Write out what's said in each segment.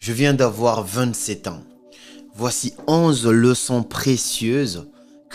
Je viens d'avoir 27 ans. Voici 11 leçons précieuses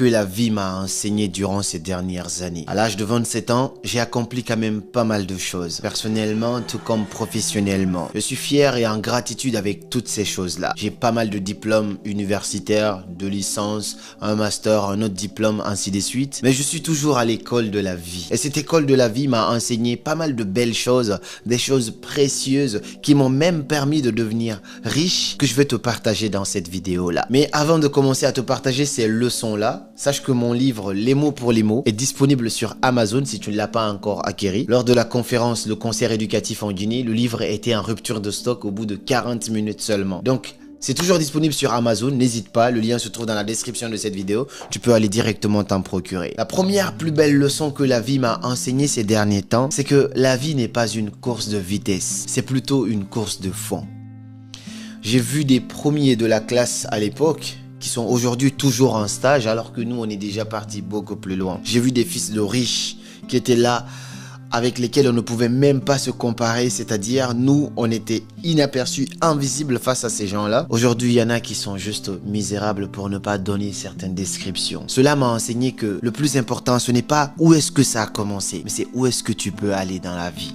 que la vie m'a enseignées durant ces dernières années. À l'âge de 27 ans, j'ai accompli quand même pas mal de choses, personnellement tout comme professionnellement. Je suis fier et en gratitude avec toutes ces choses-là. J'ai pas mal de diplômes universitaires, de licences, un master, un autre diplôme, ainsi de suite. Mais je suis toujours à l'école de la vie. Et cette école de la vie m'a enseigné pas mal de belles choses, des choses précieuses qui m'ont même permis de devenir riche, que je vais te partager dans cette vidéo-là. Mais avant de commencer à te partager ces leçons-là, sache que mon livre Les mots pour les mots est disponible sur Amazon si tu ne l'as pas encore acquis. Lors de la conférence Le concert éducatif en Guinée, le livre était en rupture de stock au bout de 40 minutes seulement. Donc, c'est toujours disponible sur Amazon, n'hésite pas, le lien se trouve dans la description de cette vidéo, tu peux aller directement t'en procurer. La première plus belle leçon que la vie m'a enseignée ces derniers temps, c'est que la vie n'est pas une course de vitesse, c'est plutôt une course de fond. J'ai vu des premiers de la classe à l'époque qui sont aujourd'hui toujours en stage alors que nous on est déjà parti beaucoup plus loin. J'ai vu des fils de riches qui étaient là avec lesquels on ne pouvait même pas se comparer, c'est-à-dire nous on était inaperçus, invisibles face à ces gens-là. Aujourd'hui il y en a qui sont juste misérables pour ne pas donner certaines descriptions. Cela m'a enseigné que le plus important ce n'est pas où est-ce que ça a commencé, mais c'est où est-ce que tu peux aller dans la vie.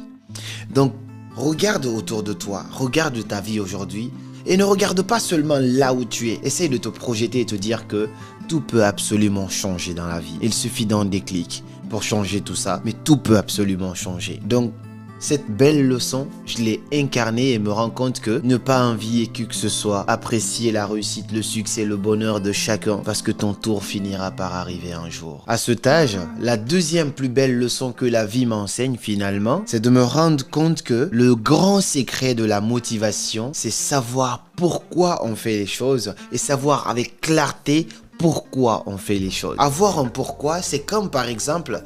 Donc regarde autour de toi, regarde ta vie aujourd'hui. Et ne regarde pas seulement là où tu es. Essaye de te projeter et te dire que tout peut absolument changer dans la vie. Il suffit d'un déclic pour changer tout ça, mais tout peut absolument changer. Donc, cette belle leçon, je l'ai incarnée et me rends compte que ne pas envier qui que ce soit, apprécier la réussite, le succès, le bonheur de chacun, parce que ton tour finira par arriver un jour. À cet âge, la deuxième plus belle leçon que la vie m'enseigne finalement, c'est de me rendre compte que le grand secret de la motivation, c'est savoir pourquoi on fait les choses et savoir avec clarté pourquoi on fait les choses. Avoir un pourquoi, c'est comme par exemple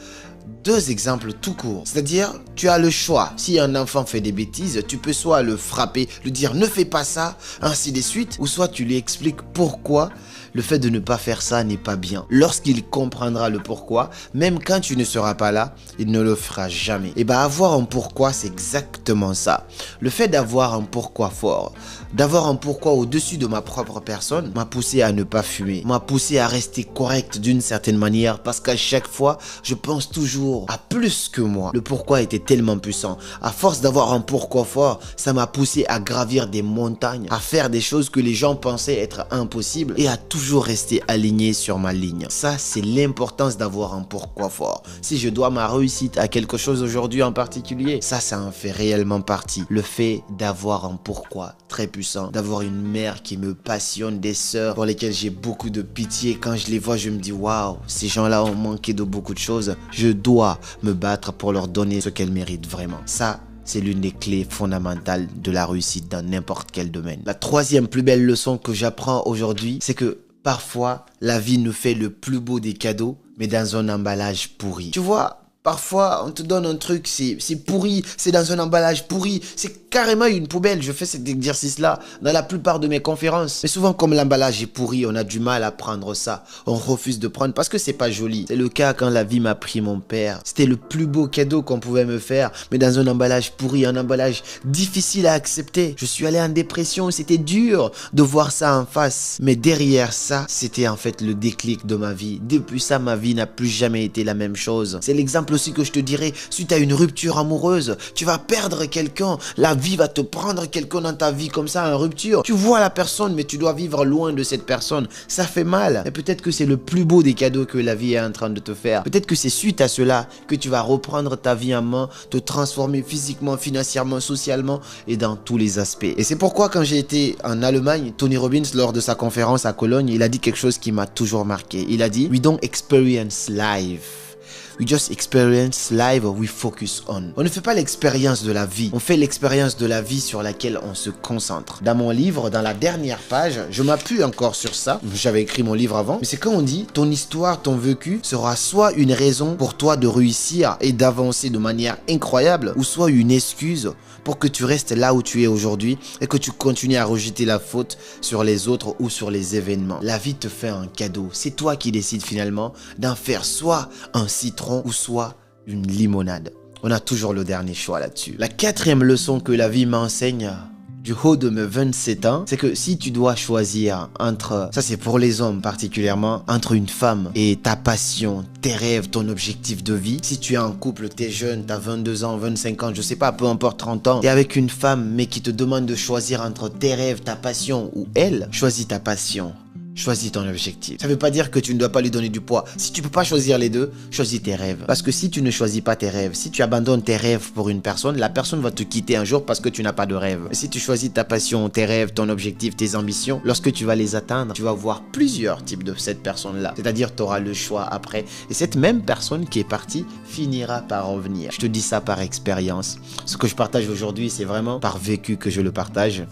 deux exemples tout court. C'est-à-dire, tu as le choix. Si un enfant fait des bêtises, tu peux soit le frapper, lui dire ne fais pas ça, ainsi de suite, ou soit tu lui expliques pourquoi le fait de ne pas faire ça n'est pas bien. Lorsqu'il comprendra le pourquoi, même quand tu ne seras pas là, il ne le fera jamais. Et bien avoir un pourquoi, c'est exactement ça. Le fait d'avoir un pourquoi fort, d'avoir un pourquoi au-dessus de ma propre personne, m'a poussé à ne pas fumer, m'a poussé à rester correct d'une certaine manière, parce qu'à chaque fois, je pense toujours à plus que moi. Le pourquoi était tellement puissant. À force d'avoir un pourquoi fort, ça m'a poussé à gravir des montagnes, à faire des choses que les gens pensaient être impossibles et à toujours rester aligné sur ma ligne. Ça, c'est l'importance d'avoir un pourquoi fort. Si je dois ma réussite à quelque chose aujourd'hui en particulier, ça en fait réellement partie. Le fait d'avoir un pourquoi très puissant, d'avoir une mère qui me passionne, des sœurs pour lesquelles j'ai beaucoup de pitié. Quand je les vois, je me dis waouh, ces gens-là ont manqué de beaucoup de choses. Je dois me battre pour leur donner ce qu'elles méritent vraiment. Ça, c'est l'une des clés fondamentales de la réussite dans n'importe quel domaine. La troisième plus belle leçon que j'apprends aujourd'hui, c'est que parfois, la vie nous fait le plus beau des cadeaux, mais dans un emballage pourri. Tu vois, parfois, on te donne un truc, c'est pourri, c'est dans un emballage pourri, c'est carrément une poubelle. Je fais cet exercice-là dans la plupart de mes conférences. Mais souvent, comme l'emballage est pourri, on a du mal à prendre ça. On refuse de prendre parce que c'est pas joli. C'est le cas quand la vie m'a pris mon père. C'était le plus beau cadeau qu'on pouvait me faire, mais dans un emballage pourri, un emballage difficile à accepter. Je suis allé en dépression, c'était dur de voir ça en face. Mais derrière ça, c'était en fait le déclic de ma vie. Depuis ça, ma vie n'a plus jamais été la même chose. C'est l'exemple aussi que je te dirais, suite à une rupture amoureuse, tu vas perdre quelqu'un, la vie va te prendre quelqu'un dans ta vie comme ça en rupture. Tu vois la personne, mais tu dois vivre loin de cette personne. Ça fait mal. Et peut-être que c'est le plus beau des cadeaux que la vie est en train de te faire. Peut-être que c'est suite à cela que tu vas reprendre ta vie en main, te transformer physiquement, financièrement, socialement et dans tous les aspects. Et c'est pourquoi quand j'ai été en Allemagne, Tony Robbins, lors de sa conférence à Cologne, il a dit quelque chose qui m'a toujours marqué. Il a dit « We don't experience life. We just experience life we focus on. » On ne fait pas l'expérience de la vie, on fait l'expérience de la vie sur laquelle on se concentre. Dans mon livre, dans la dernière page, je m'appuie encore sur ça. J'avais écrit mon livre avant, mais c'est quand on dit ton histoire, ton vécu sera soit une raison pour toi de réussir et d'avancer de manière incroyable, ou soit une excuse pour que tu restes là où tu es aujourd'hui et que tu continues à rejeter la faute sur les autres ou sur les événements. La vie te fait un cadeau. C'est toi qui décides finalement d'en faire soit un citron ou soit une limonade. On a toujours le dernier choix là-dessus. La quatrième leçon que la vie m'enseigne du haut de mes 27 ans, c'est que si tu dois choisir entre, ça c'est pour les hommes particulièrement, entre une femme et ta passion, tes rêves, ton objectif de vie, si tu es en couple, tu es jeune, tu as 22 ans, 25 ans, je sais pas, peu importe 30 ans, et avec une femme mais qui te demande de choisir entre tes rêves, ta passion ou elle, choisis ta passion. Choisis ton objectif. Ça ne veut pas dire que tu ne dois pas lui donner du poids. Si tu ne peux pas choisir les deux, choisis tes rêves. Parce que si tu ne choisis pas tes rêves, si tu abandonnes tes rêves pour une personne, la personne va te quitter un jour parce que tu n'as pas de rêve. Mais si tu choisis ta passion, tes rêves, ton objectif, tes ambitions, lorsque tu vas les atteindre, tu vas voir plusieurs types de cette personne-là. C'est-à-dire tu auras le choix après. Et cette même personne qui est partie finira par revenir. Je te dis ça par expérience. Ce que je partage aujourd'hui, c'est vraiment par vécu que je le partage.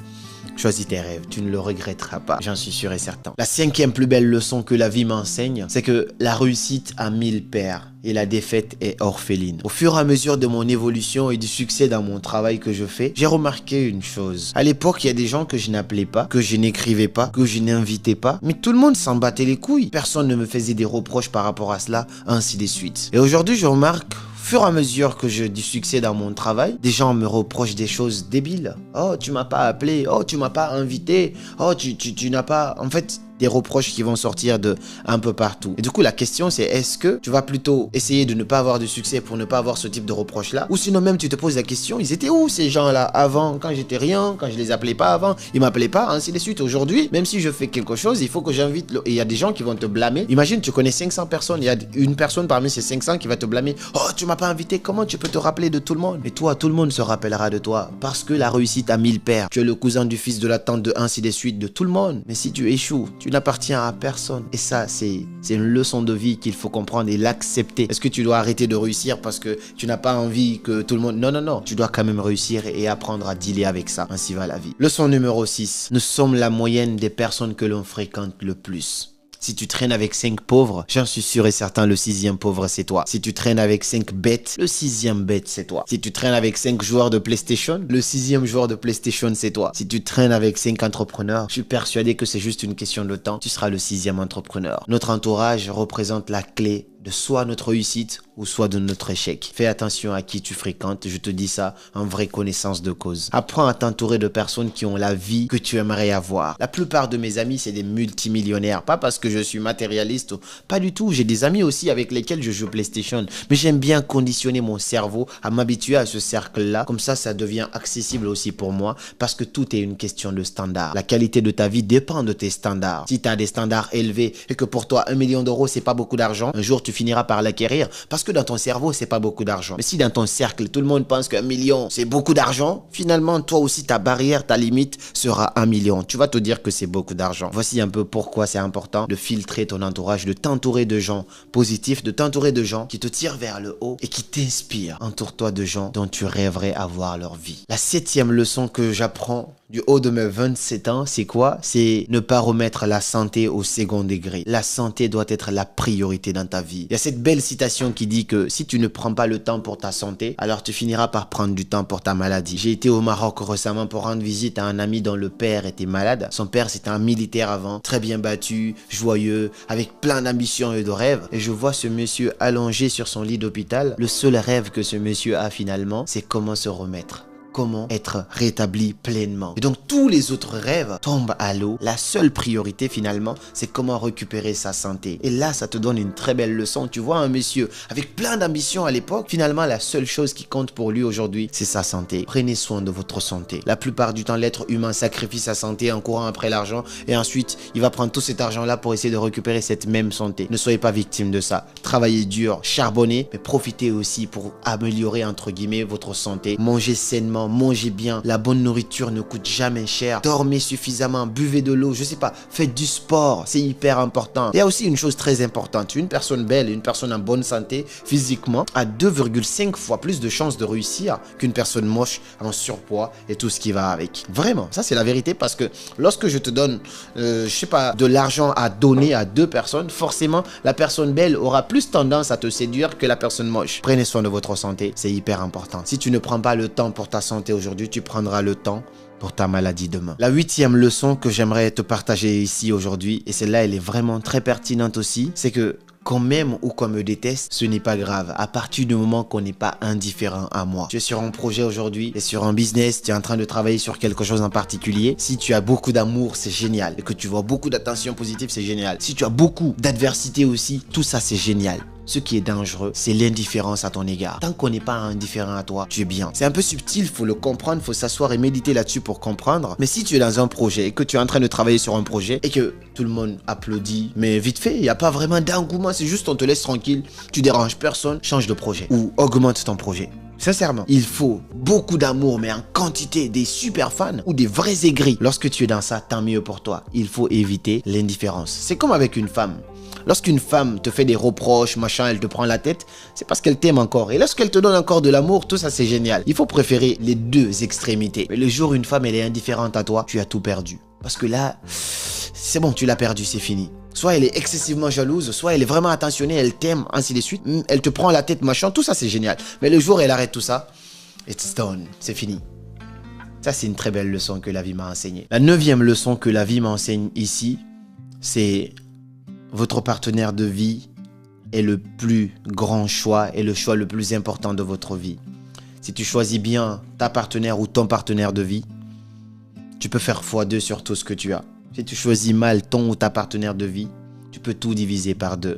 Choisis tes rêves, tu ne le regretteras pas, j'en suis sûr et certain. La cinquième plus belle leçon que la vie m'enseigne, c'est que la réussite a 1000 pères et la défaite est orpheline. Au fur et à mesure de mon évolution et du succès dans mon travail que je fais, j'ai remarqué une chose. À l'époque, il y a des gens que je n'appelais pas, que je n'écrivais pas, que je n'invitais pas, mais tout le monde s'en battait les couilles. Personne ne me faisait des reproches par rapport à cela, ainsi de suite. Et aujourd'hui, je remarque, au fur et à mesure que j'ai du succès dans mon travail, des gens me reprochent des choses débiles. Oh, tu m'as pas appelé. Oh, tu m'as pas invité. Oh, tu n'as pas... En fait, des reproches qui vont sortir de un peu partout. Et du coup, la question, c'est est-ce que tu vas plutôt essayer de ne pas avoir de succès pour ne pas avoir ce type de reproches-là? Ou sinon même, tu te poses la question, ils étaient où ces gens-là avant, quand j'étais rien, quand je les appelais pas avant, ils m'appelaient pas, ainsi de suite. Aujourd'hui, même si je fais quelque chose, il faut que j'invite... Et il y a des gens qui vont te blâmer. Imagine, tu connais 500 personnes, il y a une personne parmi ces 500 qui va te blâmer. Oh, tu m'as pas invité, comment tu peux te rappeler de tout le monde? Mais toi, tout le monde se rappellera de toi. Parce que la réussite a 1000 pères. Tu es le cousin du fils de la tante de ainsi de suite de tout le monde. Mais si tu échoues, tu n'appartiens à personne. Et ça, c'est une leçon de vie qu'il faut comprendre et l'accepter. Est-ce que tu dois arrêter de réussir parce que tu n'as pas envie que tout le monde... Non, non, non. Tu dois quand même réussir et apprendre à dealer avec ça. Ainsi va la vie. Leçon numéro 6. Nous sommes la moyenne des personnes que l'on fréquente le plus. Si tu traînes avec 5 pauvres, j'en suis sûr et certain, le 6e pauvre, c'est toi. Si tu traînes avec 5 bêtes, le 6e bête, c'est toi. Si tu traînes avec 5 joueurs de PlayStation, le 6e joueur de PlayStation, c'est toi. Si tu traînes avec 5 entrepreneurs, je suis persuadé que c'est juste une question de temps. Tu seras le 6e entrepreneur. Notre entourage représente la clé de soit notre réussite ou soit de notre échec. Fais attention à qui tu fréquentes, je te dis ça en vraie connaissance de cause. Apprends à t'entourer de personnes qui ont la vie que tu aimerais avoir. La plupart de mes amis, c'est des multimillionnaires. Pas parce que je suis matérialiste, pas du tout. J'ai des amis aussi avec lesquels je joue PlayStation. Mais j'aime bien conditionner mon cerveau à m'habituer à ce cercle-là. Comme ça devient accessible aussi pour moi parce que tout est une question de standard. La qualité de ta vie dépend de tes standards. Si tu as des standards élevés et que pour toi, 1 million d'euros, c'est pas beaucoup d'argent, un jour, tu finiras par l'acquérir parce que dans ton cerveau, c'est pas beaucoup d'argent. Mais si dans ton cercle, tout le monde pense qu'1 million, c'est beaucoup d'argent, finalement, toi aussi, ta barrière, ta limite sera 1 million. Tu vas te dire que c'est beaucoup d'argent. Voici un peu pourquoi c'est important de filtrer ton entourage, de t'entourer de gens positifs, de t'entourer de gens qui te tirent vers le haut et qui t'inspirent. Entoure-toi de gens dont tu rêverais avoir leur vie. La 7e leçon que j'apprends du haut de mes 27 ans, c'est quoi? C'est ne pas remettre la santé au second degré. La santé doit être la priorité dans ta vie. Il y a cette belle citation qui dit que si tu ne prends pas le temps pour ta santé, alors tu finiras par prendre du temps pour ta maladie. J'ai été au Maroc récemment pour rendre visite à un ami dont le père était malade. Son père, c'était un militaire avant, très bien battu, joyeux, avec plein d'ambitions et de rêves. Et je vois ce monsieur allongé sur son lit d'hôpital. Le seul rêve que ce monsieur a finalement, c'est comment se remettre. Comment être rétabli pleinement. Et donc tous les autres rêves tombent à l'eau. La seule priorité finalement, c'est comment récupérer sa santé. Et là, ça te donne une très belle leçon. Tu vois un monsieur avec plein d'ambitions à l'époque, finalement la seule chose qui compte pour lui aujourd'hui, c'est sa santé. Prenez soin de votre santé. La plupart du temps, l'être humain sacrifie sa santé en courant après l'argent et ensuite, il va prendre tout cet argent-là pour essayer de récupérer cette même santé. Ne soyez pas victime de ça. Travaillez dur, charbonnez, mais profitez aussi pour améliorer entre guillemets votre santé. Mangez sainement, mangez bien, la bonne nourriture ne coûte jamais cher, dormez suffisamment, buvez de l'eau, je sais pas, faites du sport, c'est hyper important. Il y a aussi une chose très importante, une personne belle, une personne en bonne santé physiquement a 2,5 fois plus de chances de réussir qu'une personne moche en surpoids et tout ce qui va avec. Vraiment, ça c'est la vérité parce que lorsque je te donne, je sais pas, de l'argent à donner à 2 personnes, forcément la personne belle aura plus tendance à te séduire que la personne moche. Prenez soin de votre santé, c'est hyper important. Si tu ne prends pas le temps pour ta santé aujourd'hui, tu prendras le temps pour ta maladie demain. La 8e leçon que j'aimerais te partager ici aujourd'hui, et celle-là elle est vraiment très pertinente aussi, c'est que qu'on m'aime ou qu'on me déteste, ce n'est pas grave. À partir du moment qu'on n'est pas indifférent à moi. Tu es sur un projet aujourd'hui, tu es sur un business, tu es en train de travailler sur quelque chose en particulier. Si tu as beaucoup d'amour, c'est génial. Et que tu vois beaucoup d'attention positive, c'est génial. Si tu as beaucoup d'adversité aussi, tout ça, c'est génial. Ce qui est dangereux, c'est l'indifférence à ton égard. Tant qu'on n'est pas indifférent à toi, tu es bien. C'est un peu subtil, il faut le comprendre, il faut s'asseoir et méditer là-dessus pour comprendre. Mais si tu es dans un projet et que tu es en train de travailler sur un projet et que tout le monde applaudit, mais vite fait, il n'y a pas vraiment d'engouement, c'est juste on te laisse tranquille, tu déranges personne, change de projet ou augmente ton projet. Sincèrement, il faut beaucoup d'amour, mais en quantité, des super fans ou des vrais aigris. Lorsque tu es dans ça, tant mieux pour toi. Il faut éviter l'indifférence. C'est comme avec une femme. Lorsqu'une femme te fait des reproches, machin, elle te prend la tête, c'est parce qu'elle t'aime encore. Et lorsqu'elle te donne encore de l'amour, tout ça c'est génial. Il faut préférer les deux extrémités. Mais le jour où une femme elle est indifférente à toi, tu as tout perdu. Parce que là, c'est bon, tu l'as perdu, c'est fini. Soit elle est excessivement jalouse, soit elle est vraiment attentionnée, elle t'aime, ainsi de suite. Elle te prend la tête, machin, tout ça c'est génial. Mais le jour où elle arrête tout ça, it's done, c'est fini. Ça c'est une très belle leçon que la vie m'a enseignée. La 9e leçon que la vie m'enseigne ici, c'est... Votre partenaire de vie est le plus grand choix et le choix le plus important de votre vie. Si tu choisis bien ta partenaire ou ton partenaire de vie, tu peux faire x2 sur tout ce que tu as. Si tu choisis mal ton ou ta partenaire de vie, tu peux tout diviser par 2.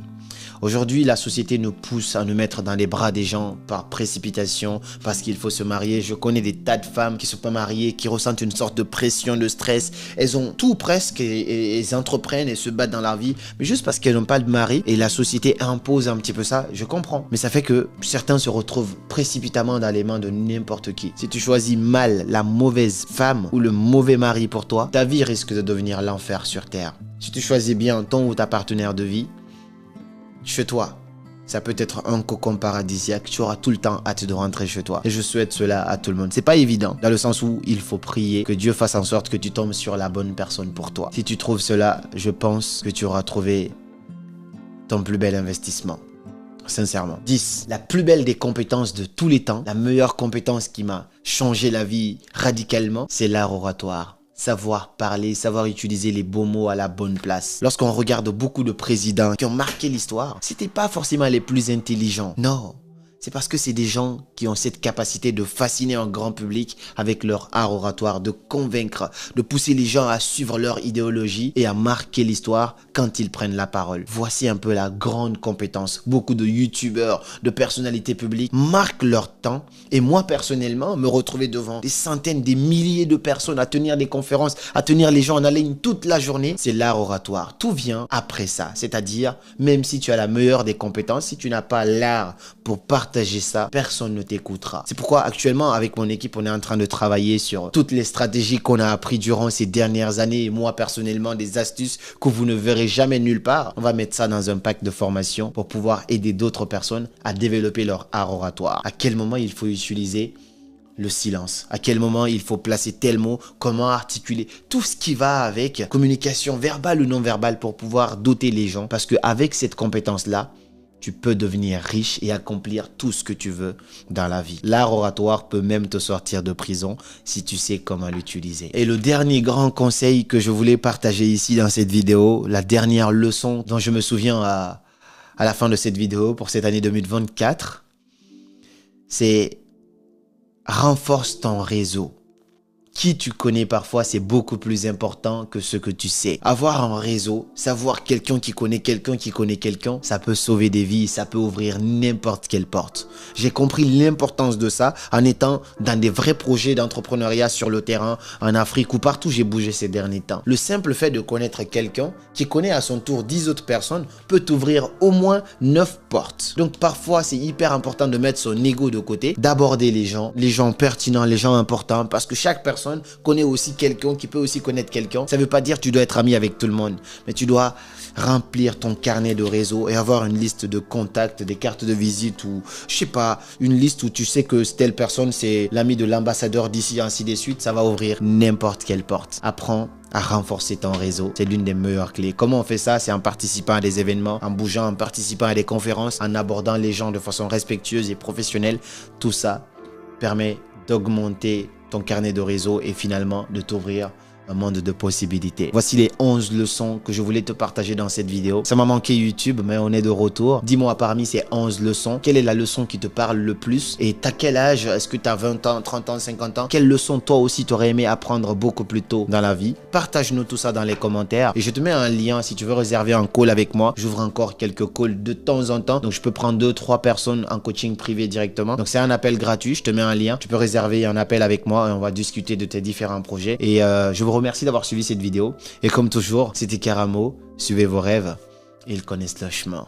Aujourd'hui, la société nous pousse à nous mettre dans les bras des gens par précipitation, parce qu'il faut se marier. Je connais des tas de femmes qui ne sont pas mariées, qui ressentent une sorte de pression, de stress. Elles ont tout presque et elles entreprennent et se battent dans leur vie, mais juste parce qu'elles n'ont pas de mari et la société impose un petit peu ça, je comprends. Mais ça fait que certains se retrouvent précipitamment dans les mains de n'importe qui. Si tu choisis mal la mauvaise femme ou le mauvais mari pour toi, ta vie risque de devenir l'enfer sur terre. Si tu choisis bien ton ou ta partenaire de vie, chez toi, ça peut être un cocon paradisiaque, tu auras tout le temps hâte de rentrer chez toi. Et je souhaite cela à tout le monde. C'est pas évident, dans le sens où il faut prier que Dieu fasse en sorte que tu tombes sur la bonne personne pour toi. Si tu trouves cela, je pense que tu auras trouvé ton plus bel investissement. Sincèrement. 10. La plus belle des compétences de tous les temps, la meilleure compétence qui m'a changé la vie radicalement, c'est l'art oratoire. Savoir parler, savoir utiliser les beaux mots à la bonne place. Lorsqu'on regarde beaucoup de présidents qui ont marqué l'histoire, c'était pas forcément les plus intelligents. Non. C'est parce que c'est des gens qui ont cette capacité de fasciner un grand public avec leur art oratoire, de convaincre, de pousser les gens à suivre leur idéologie et à marquer l'histoire quand ils prennent la parole. Voici un peu la grande compétence. Beaucoup de youtubeurs, de personnalités publiques marquent leur temps et moi personnellement, me retrouver devant des centaines, des milliers de personnes à tenir des conférences, à tenir les gens en haleine toute la journée, c'est l'art oratoire. Tout vient après ça, c'est-à-dire même si tu as la meilleure des compétences, si tu n'as pas l'art pour partager ça, personne ne t'écoutera. C'est pourquoi actuellement avec mon équipe on est en train de travailler sur toutes les stratégies qu'on a appris durant ces dernières années et moi personnellement des astuces que vous ne verrez jamais nulle part. On va mettre ça dans un pack de formation pour pouvoir aider d'autres personnes à développer leur art oratoire. À quel moment il faut utiliser le silence, à quel moment il faut placer tel mot, comment articuler, tout ce qui va avec communication verbale ou non verbale pour pouvoir doter les gens parce qu'avec cette compétence-là, tu peux devenir riche et accomplir tout ce que tu veux dans la vie. L'art oratoire peut même te sortir de prison si tu sais comment l'utiliser. Et le dernier grand conseil que je voulais partager ici dans cette vidéo, la dernière leçon dont je me souviens à la fin de cette vidéo pour cette année 2024, c'est renforce ton réseau. Qui tu connais parfois, c'est beaucoup plus important que ce que tu sais. Avoir un réseau, savoir quelqu'un qui connaît quelqu'un, ça peut sauver des vies, ça peut ouvrir n'importe quelle porte. J'ai compris l'importance de ça en étant dans des vrais projets d'entrepreneuriat sur le terrain, en Afrique ou partout où j'ai bougé ces derniers temps. Le simple fait de connaître quelqu'un qui connaît à son tour 10 autres personnes peut t'ouvrir au moins 9 portes. Donc parfois, c'est hyper important de mettre son ego de côté, d'aborder les gens pertinents, les gens importants, parce que chaque personne connaît aussi quelqu'un qui peut aussi connaître quelqu'un. Ça ne veut pas dire que tu dois être ami avec tout le monde, mais tu dois remplir ton carnet de réseau et avoir une liste de contacts, des cartes de visite ou je sais pas, une liste où tu sais que telle personne c'est l'ami de l'ambassadeur d'ici, ainsi de suite. Ça va ouvrir n'importe quelle porte. Apprends à renforcer ton réseau. C'est l'une des meilleures clés. Comment on fait ça? C'est en participant à des événements, en bougeant, en participant à des conférences, en abordant les gens de façon respectueuse et professionnelle. Tout ça permet d'augmenter ton carnet de réseau et finalement de t'ouvrir un monde de possibilités. Voici les 11 leçons que je voulais te partager dans cette vidéo. Ça m'a manqué YouTube, mais on est de retour. Dis-moi parmi ces 11 leçons, quelle est la leçon qui te parle le plus? Et t'as quel âge? Est-ce que t'as 20 ans, 30 ans, 50 ans? Quelle leçon toi aussi t'aurais aimé apprendre beaucoup plus tôt dans la vie? Partage-nous tout ça dans les commentaires. Et je te mets un lien si tu veux réserver un call avec moi. J'ouvre encore quelques calls de temps en temps. Donc je peux prendre 2-3 personnes en coaching privé directement. Donc c'est un appel gratuit. Je te mets un lien. Tu peux réserver un appel avec moi et on va discuter de tes différents projets. Et je vous remercie d'avoir suivi cette vidéo. Et comme toujours, c'était Karamo. Suivez vos rêves. Ils connaissent le chemin.